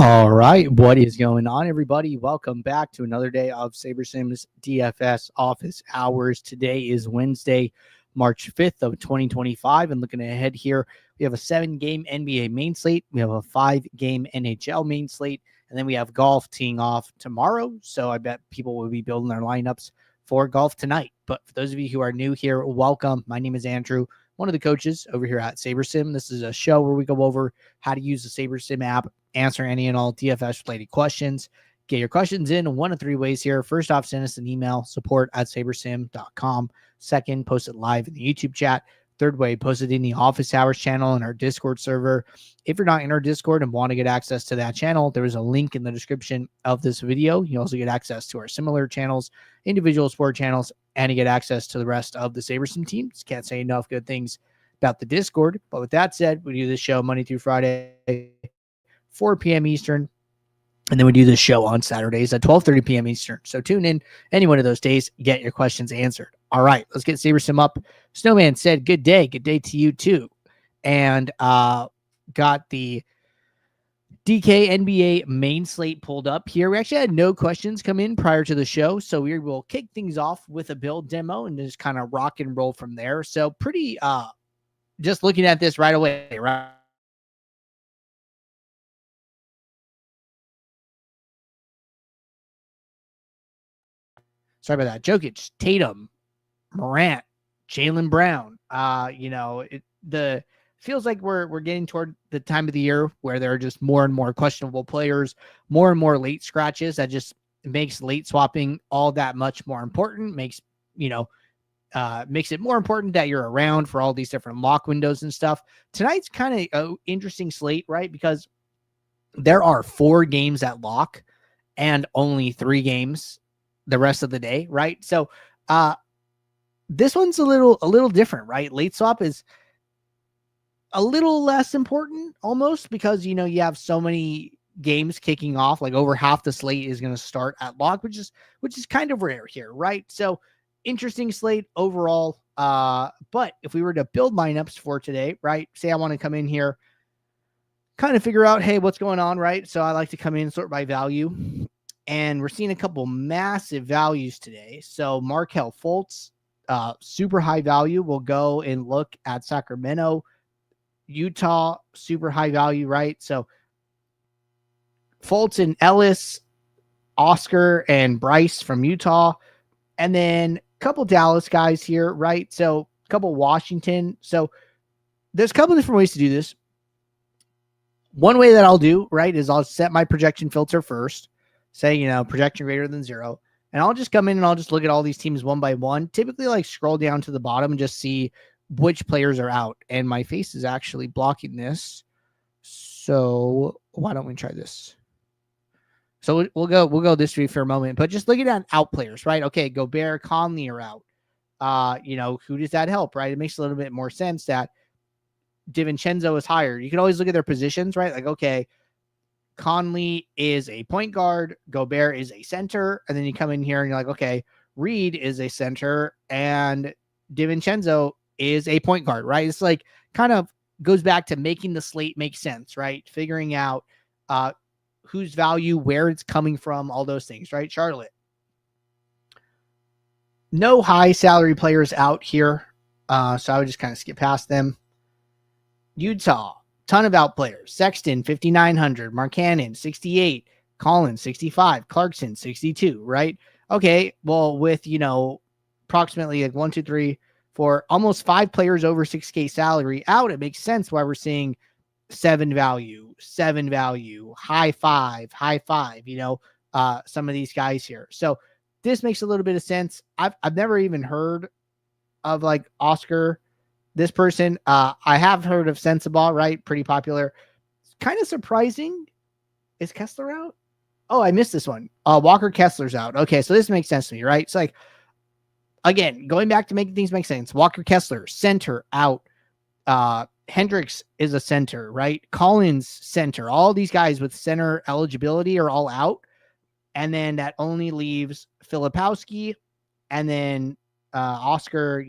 All right, what is going on, everybody? Welcome back to another day of SaberSim's DFS office hours. Today is Wednesday, March 5th of 2025, and looking ahead here, we have a 7-game NBA main slate, we have a 5-game NHL main slate, and then we have golf teeing off tomorrow, so I bet people will be building their lineups for golf tonight. But for those of you who are new here, welcome. My name is Andrew, one of the coaches over here at SaberSim. This is a show where we go over how to use the SaberSim app, answer any and all DFS related questions. Get your questions in one of three ways here. First off, send us an email, support@sabersim.com. Second, post it live in the YouTube chat. Third way, post it in the office hours channel in our Discord server. If you're not in our Discord and want to get access to that channel, there is a link in the description of this video. You also get access to our similar channels, individual sport channels, and you get access to the rest of the SaberSim team. Just can't say enough good things about the Discord. But with that said, we do this show Monday through Friday, 4 p.m. Eastern, and then we do this show on Saturdays at 12:30 p.m. Eastern. So tune in any one of those days, get your questions answered. All right, let's get SaberSim up. Snowman said, good day to you too. And got the DK NBA main slate pulled up here. We actually had no questions come in prior to the show, so we will kick things off with a build demo and just kind of rock and roll from there. So pretty, just looking at this right away, right? Sorry about that. Jokic, Tatum, Morant, Jaylen Brown. The feels like we're getting toward the time of the year where there are just more and more questionable players, more and more late scratches. That just makes late swapping all that much more important. Makes it more important that you're around for all these different lock windows and stuff. Tonight's kind of an interesting slate, right? Because there are 4 games at lock and only 3 games the rest of the day, right? So this one's a little different, right? Late swap is a little less important almost because you have so many games kicking off. Like over half the slate is going to start at lock, which is kind of rare here, right? So interesting slate overall. But if we were to build lineups for today, right? Say I want to come in here, kind of figure out, hey, what's going on, right? So I like to come in, sort by value. And we're seeing a couple massive values today. So Markelle Fultz, super high value. We'll go and look at Sacramento. Utah, super high value, right? So Fultz and Ellis, Oscar and Bryce from Utah. And then a couple Dallas guys here, right? So a couple Washington. So there's a couple different ways to do this. One way that I'll do, right, is I'll set my projection filter first. Say, projection greater than 0. And I'll just come in and I'll just look at all these teams one by one. Typically, like scroll down to the bottom and just see which players are out. And my face is actually blocking this. So why don't we try this? So we'll go this way for a moment. But just looking at out players, right? Okay, Gobert, Conley are out. Who does that help, right? It makes a little bit more sense that DiVincenzo is higher. You can always look at their positions, right? Like, okay, Conley is a point guard, Gobert is a center, and then you come in here and you're like, okay, Reed is a center, and DiVincenzo is a point guard, right? It's like kind of goes back to making the slate make sense, right? Figuring out whose value, where it's coming from, all those things, right? Charlotte. No high salary players out here, so I would just kind of skip past them. Utah. Ton of out players. Sexton, 5,900. Markkanen, 68. Collins, 65. Clarkson, 62, right? Okay, well, with, approximately like 1, 2, 3, 4, almost 5 players over 6K salary out, it makes sense why we're seeing 7 value, high 5, some of these guys here. So this makes a little bit of sense. I've never even heard of like Oscar. This person, I have heard of Sensabaugh, right? Pretty popular. Kind of surprising. Is Kessler out? Oh, I missed this one. Walker Kessler's out. Okay, so this makes sense to me, right? It's like, again, going back to making things make sense. Walker Kessler, center, out. Hendricks is a center, right? Collins, center. All these guys with center eligibility are all out. And then that only leaves Filipowski and then Oscar,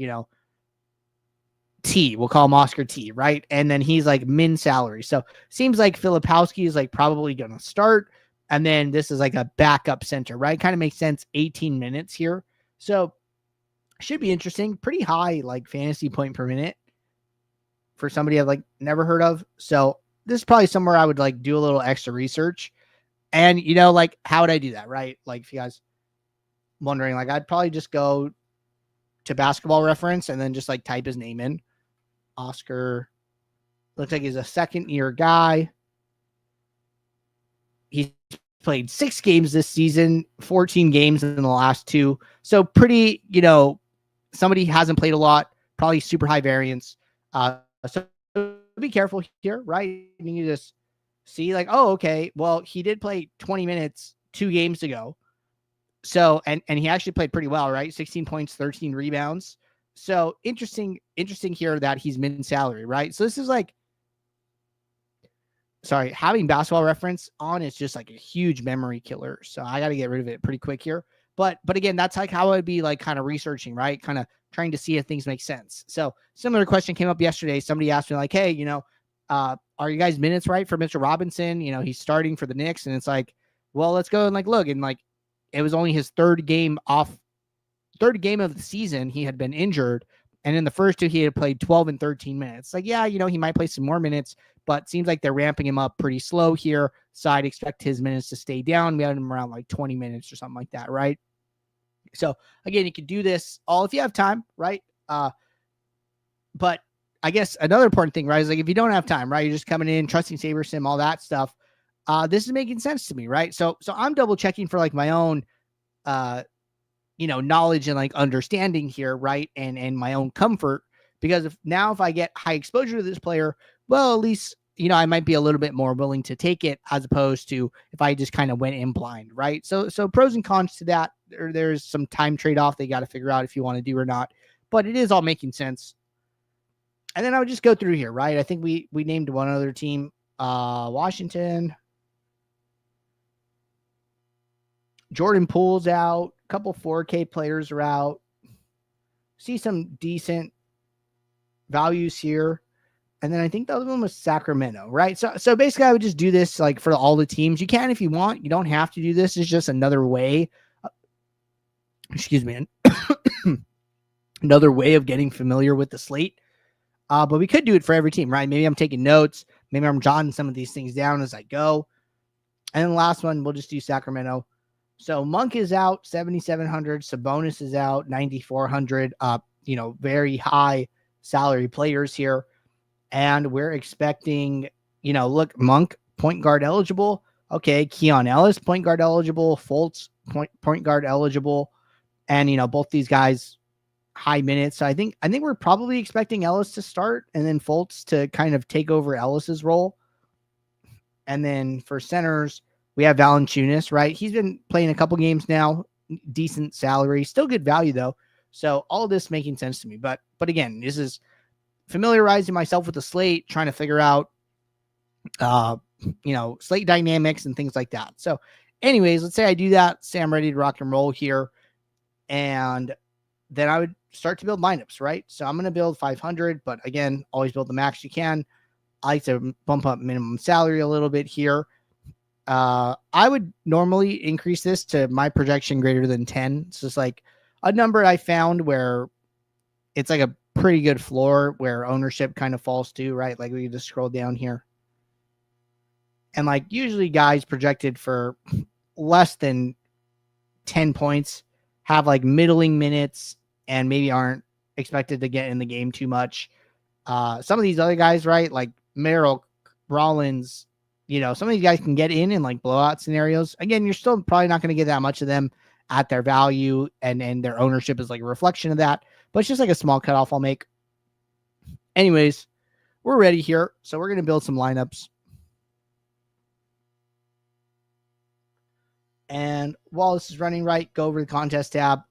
T. We'll call him Oscar T, right? And then he's like min salary. So seems like Filipowski is like probably going to start. And then this is like a backup center, right? Kind of makes sense. 18 minutes here. So should be interesting. Pretty high like fantasy point per minute for somebody I've like never heard of. So this is probably somewhere I would like do a little extra research. And like how would I do that, right? Like if you guys wondering, like I'd probably just go to Basketball Reference and then just like type his name in. Oscar looks like he's a second-year guy. He's played 6 games this season, 14 games in the last 2. So pretty, somebody hasn't played a lot, probably super high variance. So be careful here, right? You just see like, oh, okay, well, he did play 20 minutes 2 games ago. So, and he actually played pretty well, right? 16 points, 13 rebounds. So interesting here that he's min salary, right? So this is like, having Basketball Reference on is just like a huge memory killer. So I got to get rid of it pretty quick here. But again, that's like how I'd be like kind of researching, right? Kind of trying to see if things make sense. So similar question came up yesterday. Somebody asked me like, hey, are you guys minutes right for Mr. Robinson? He's starting for the Knicks. And it's like, well, let's go and like, look, and like, it was only his third game of the season. He had been injured. And in the first 2, he had played 12 and 13 minutes. Like, yeah, he might play some more minutes, but seems like they're ramping him up pretty slow here. So I'd expect his minutes to stay down. We had him around like 20 minutes or something like that, right? So again, you can do this all if you have time, right? But I guess another important thing, right, is like if you don't have time, right, you're just coming in, trusting SaberSim, all that stuff. This is making sense to me, right? So I'm double checking for like my own, knowledge and like understanding here, right, and my own comfort, because if I get high exposure to this player, well, at least I might be a little bit more willing to take it as opposed to if I just kind of went in blind, right? So pros and cons to that. There's some time trade-off they got to figure out if you want to do or not, but it is all making sense. And then I would just go through here, right? I think we named one other team, Washington. Jordan Poole's out. A couple 4K players are out. See some decent values here. And then I think the other one was Sacramento, right? So basically I would just do this like for all the teams. You can if you want. You don't have to do this. It's just another way. Excuse me. Another way of getting familiar with the slate. But we could do it for every team, right? Maybe I'm taking notes. Maybe I'm jotting some of these things down as I go. And then the last one, we'll just do Sacramento. So Monk is out, 7,700. Sabonis is out, 9,400. Very high salary players here. And we're expecting, look, Monk, point guard eligible. Okay, Keon Ellis, point guard eligible. Fultz, point guard eligible. And, both these guys, high minutes. So I think we're probably expecting Ellis to start and then Fultz to kind of take over Ellis's role. And then for centers, we have Valanciunas, right? He's been playing a couple games now, decent salary, still good value though. So all of this making sense to me. But again, this is familiarizing myself with the slate, trying to figure out, slate dynamics and things like that. So anyways, let's say I do that. Say I'm ready to rock and roll here. And then I would start to build lineups, right? So I'm going to build 500, but again, always build the max you can. I like to bump up minimum salary a little bit here. I would normally increase this to my projection greater than 10. It's just like a number I found where it's like a pretty good floor where ownership kind of falls to, right? Like we just scroll down here. And like usually guys projected for less than 10 points have like middling minutes and maybe aren't expected to get in the game too much. Some of these other guys, right? Like Merrill, Rollins, some of these guys can get in like blowout scenarios. Again, you're still probably not going to get that much of them at their value, and their ownership is like a reflection of that. But it's just like a small cutoff I'll make. Anyways, we're ready here. So we're going to build some lineups. And while this is running, right, go over to the contest tab,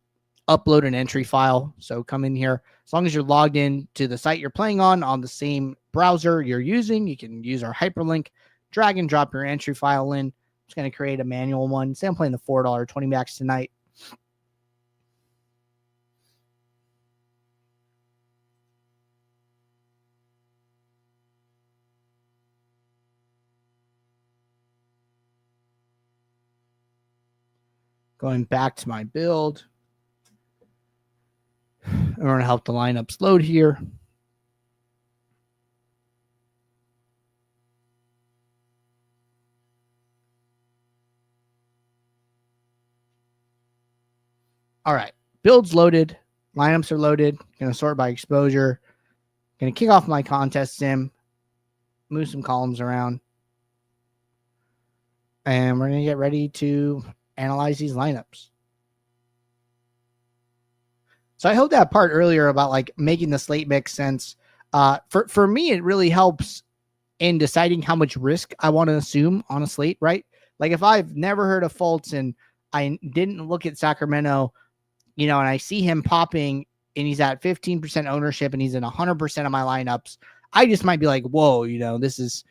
upload an entry file. So come in here. As long as you're logged in to the site you're playing on the same browser you're using, you can use our hyperlink. Drag and drop your entry file in. I'm just going to create a manual one. Say I'm playing the $4 20 max tonight. Going back to my build. I'm going to help the lineups load here. All right. Builds loaded. Lineups are loaded. Going to sort by exposure. Going to kick off my contest sim. Move some columns around. And we're going to get ready to analyze these lineups. So I hope that part earlier about like making the slate make sense. For me, it really helps in deciding how much risk I want to assume on a slate, right? Like if I've never heard of Fultz and I didn't look at Sacramento, and I see him popping and he's at 15% ownership and he's in 100% of my lineups, I just might be like, whoa, this is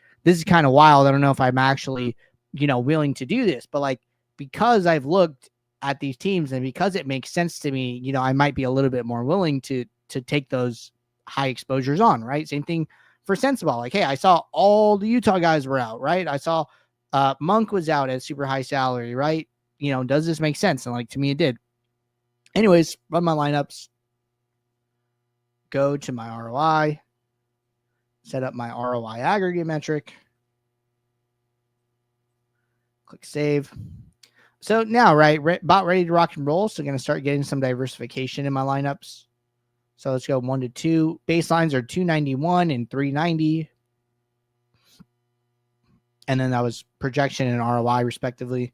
kind of wild. I don't know if I'm actually, willing to do this, but like, because I've looked at these teams and because it makes sense to me, I might be a little bit more willing to take those high exposures on, right? Same thing for Sensible. Like, hey, I saw all the Utah guys were out, right? I saw Monk was out at super high salary, right? Does this make sense? And like, to me, it did. Anyways, run my lineups, go to my ROI, set up my ROI aggregate metric, click save. So now, right, about ready to rock and roll. So going to start getting some diversification in my lineups. So let's go 1 to 2. Baselines are 291 and 390. And then that was projection and ROI respectively.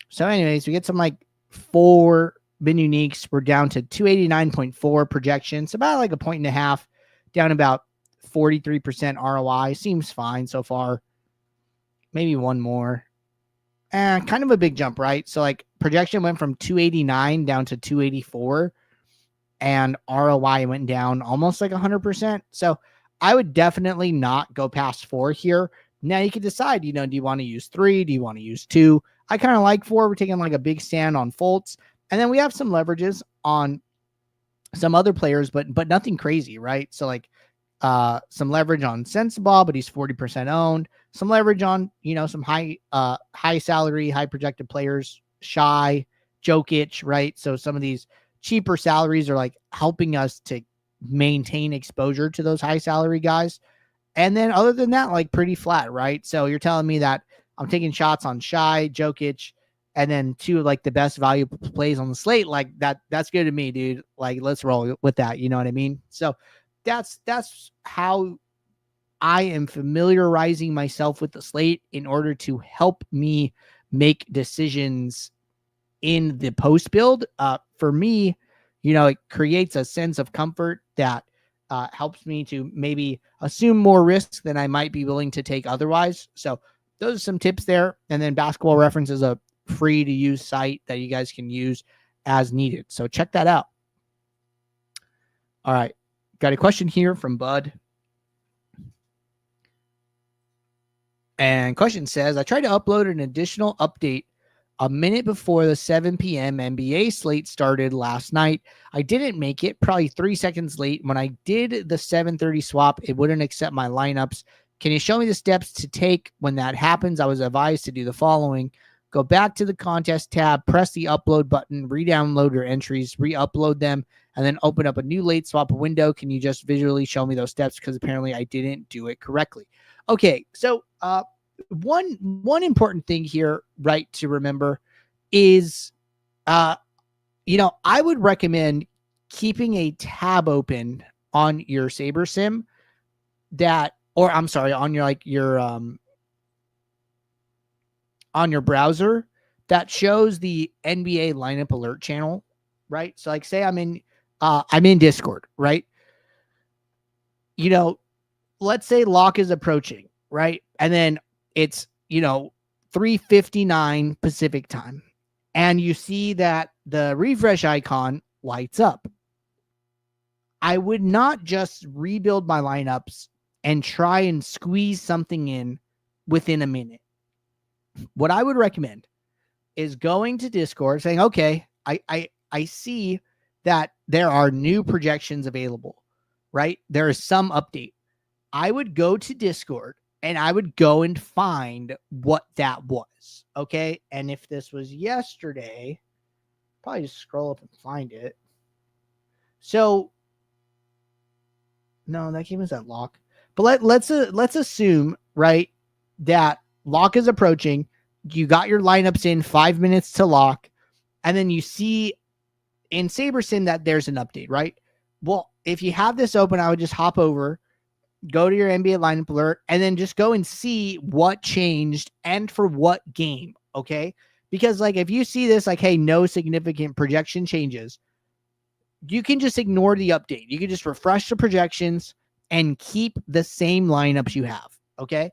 So anyways, we get some like 4 bin uniques. We're down to 289.4 projections, about like a 1.5 down about 43% ROI. Seems fine so far. Maybe one more. Kind of a big jump, right? So like projection went from 289 down to 284 and ROI went down almost like 100%. So I would definitely not go past 4 here. Now you can decide, do you want to use 3? Do you want to use 2? I kind of like 4. We're taking like a big stand on Fultz. And then we have some leverages on some other players, but nothing crazy, right? So like some leverage on Sensible, but he's 40% owned. Some leverage on, some high salary, high projected players, Shy, Jokic, right? So some of these cheaper salaries are like helping us to maintain exposure to those high salary guys. And then other than that, like pretty flat, right? So you're telling me that I'm taking shots on Shy, Jokic, and then 2 like the best value plays on the slate. Like that's good to me, dude. Like let's roll with that. You know what I mean? So that's how I am familiarizing myself with the slate in order to help me make decisions in the post build. For me, it creates a sense of comfort that helps me to maybe assume more risks than I might be willing to take otherwise. So those are some tips there. And then Basketball Reference is a free to use site that you guys can use as needed. So check that out. All right. Got a question here from Bud. And question says, I tried to upload an additional update a minute before the 7 p.m. NBA slate started last night. I didn't make it, probably 3 seconds late. When I did the 7:30 swap, it wouldn't accept my lineups. Can you show me the steps to take when that happens? I was advised to do the following. Go back to the contest tab, press the upload button, re-download your entries, re-upload them, and then open up a new late swap window. Can you just visually show me those steps? Because apparently I didn't do it correctly. Okay, so one important thing here, right, to remember is, I would recommend keeping a tab open on your Saber Sim on your browser that shows the NBA lineup alert channel, right? So like say I'm in Discord, right? Let's say lock is approaching, right? And then it's, 3:59 Pacific time. And you see that the refresh icon lights up. I would not just rebuild my lineups and try and squeeze something in within a minute. What I would recommend is going to Discord saying, okay, I see that there are new projections available, right? There is some update. I would go to Discord and I would go and find what that was. Okay. And if this was yesterday, probably just scroll up and find it. So, no, that game is at lock. But let's assume, right, that lock is approaching. You got your lineups in 5 minutes to lock, and then you see in SaberSim that there's an update, right? Well, if you have this open, I would just hop over, go to your NBA lineup alert, and then just go and see what changed and for what game, okay? Because like if you see this, like, hey, no significant projection changes, you can just ignore the update. You can just refresh the projections and keep the same lineups you have, okay?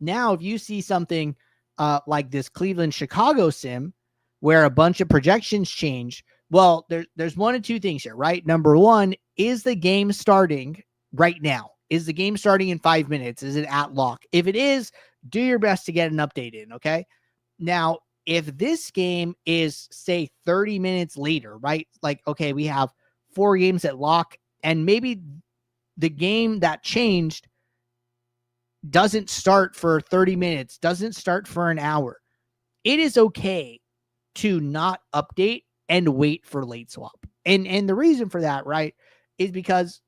Now, if you see something like this Cleveland Chicago sim where a bunch of projections change, well, there's one of two things here, right? Number one, is the game starting right now? Is the game starting in 5 minutes? Is it at lock? If it is, do your best to get an update in, okay? Now, if this game is, say, 30 minutes later, right? Like, okay, we have 4 games at lock, and maybe the game that changed doesn't start for 30 minutes, doesn't start for an hour. It is okay to not update and wait for late swap. And the reason for that, right, is because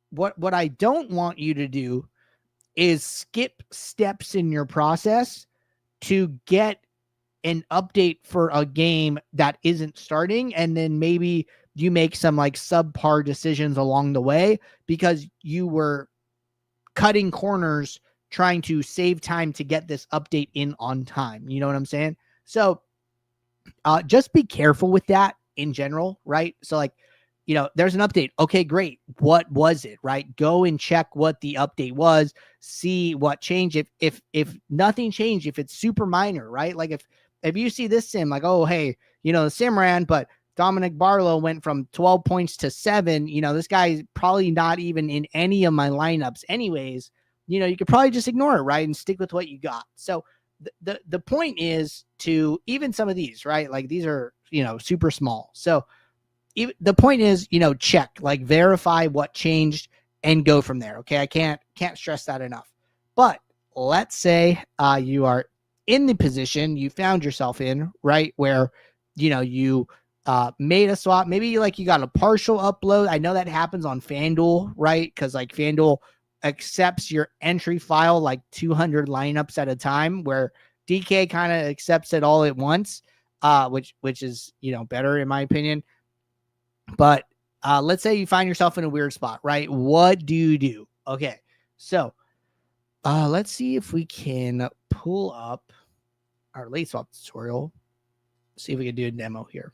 what I don't want you to do is skip steps in your process to get an update for a game that isn't starting, and then maybe you make some like subpar decisions along the way because you were cutting corners trying to save time to get this update in on time. You know what I'm saying? So just be careful with that in general, right? So like, you know, there's an update. Okay, great. What was it, right? Go and check what the update was, see what changed. If nothing changed, if it's super minor, right? Like if you see this sim, like, oh, hey, you know, the sim ran, but Dominic Barlow went from 12 points to 7. You know, this guy's probably not even in any of my lineups anyways. You know, you could probably just ignore it, right? And stick with what you got. So the point is to even some of these, right? Like these are, you know, super small. So the point is, you know, check, like verify what changed and go from there. Okay. I can't stress that enough. But let's say you are in the position you found yourself in, right, where, you know, you made a swap. Maybe like you got a partial upload. I know that happens on FanDuel, right? Because like FanDuel accepts your entry file like 200 lineups at a time, where DK kind of accepts it all at once, which is, you know, better in my opinion. But let's say you find yourself in a weird spot, right? What do you do? Okay, so let's see if we can pull up our late swap tutorial. See if we can do a demo here.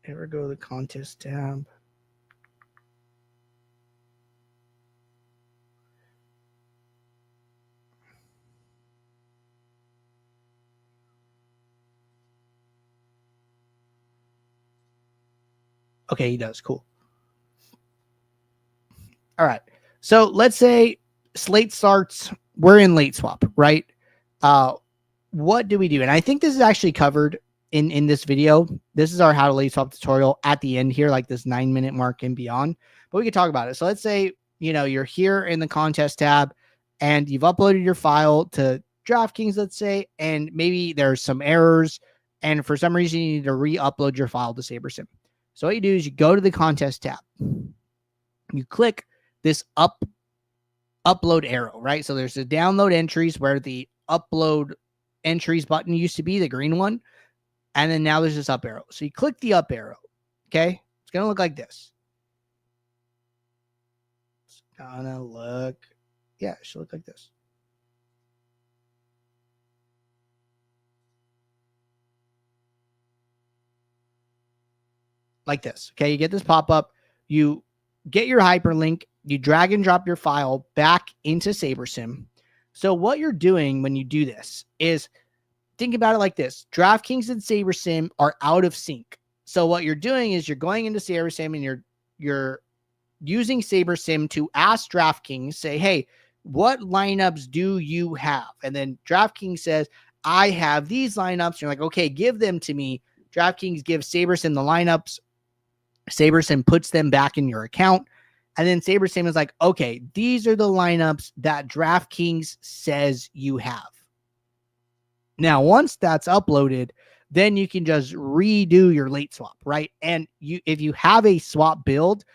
Here we go to the contest tab. Okay, he does. Cool. All right. So let's say Slate starts. We're in late swap, right? What do we do? And I think this is actually covered in this video. This is our how to late swap tutorial at the end here, like this 9-minute mark and beyond. But we can talk about it. So let's say, you know, you're here in the contest tab and you've uploaded your file to DraftKings, let's say, and maybe there's some errors, and for some reason you need to re-upload your file to SaberSim. So what you do is you go to the contest tab, you click this upload arrow, right? So there's the download entries where the upload entries button used to be, the green one, and then now there's this up arrow. So you click the up arrow, okay? It's gonna look like this. It's gonna look, yeah, it should look like this. Like this, okay? You get this pop-up, you get your hyperlink, you drag and drop your file back into SaberSim. So what you're doing when you do this is, think about it like this. DraftKings and SaberSim are out of sync. So what you're doing is you're going into SaberSim and you're using SaberSim to ask DraftKings, say, hey, what lineups do you have? And then DraftKings says, I have these lineups. You're like, okay, give them to me. DraftKings gives SaberSim the lineups. SaberSim puts them back in your account. And then SaberSim is like, okay, these are the lineups that DraftKings says you have. Now, once that's uploaded, then you can just redo your late swap, right? And if you have a swap build,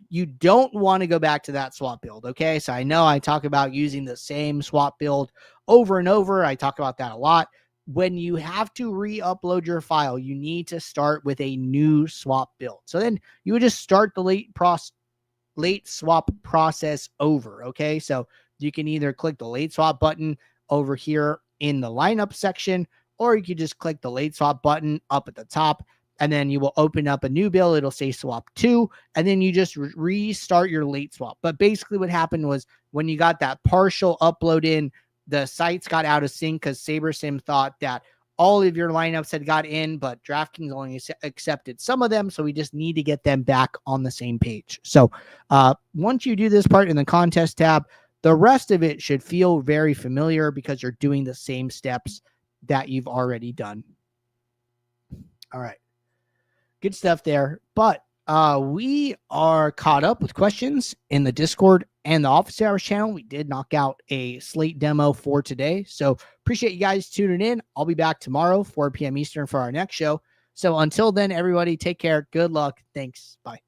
you don't want to go back to that swap build, okay? So I know I talk about using the same swap build over and over. I talk about that a lot. When you have to re-upload your file, you need to start with a new swap build. So then you would just start the late swap process over, okay? So you can either click the late swap button over here in the lineup section, or you can just click the late swap button up at the top, and then you will open up a new bill. It'll say swap 2, and then you just restart your late swap. But basically what happened was when you got that partial upload in, the sites got out of sync because SaberSim thought that all of your lineups had got in, but DraftKings only accepted some of them. So we just need to get them back on the same page. So once you do this part in the contest tab, the rest of it should feel very familiar because you're doing the same steps that you've already done. All right. Good stuff there. But we are caught up with questions in the Discord and the Office Hours channel. We did knock out a Slate demo for today. So appreciate you guys tuning in. I'll be back tomorrow, 4 p.m. Eastern for our next show. So until then, everybody, take care. Good luck. Thanks. Bye.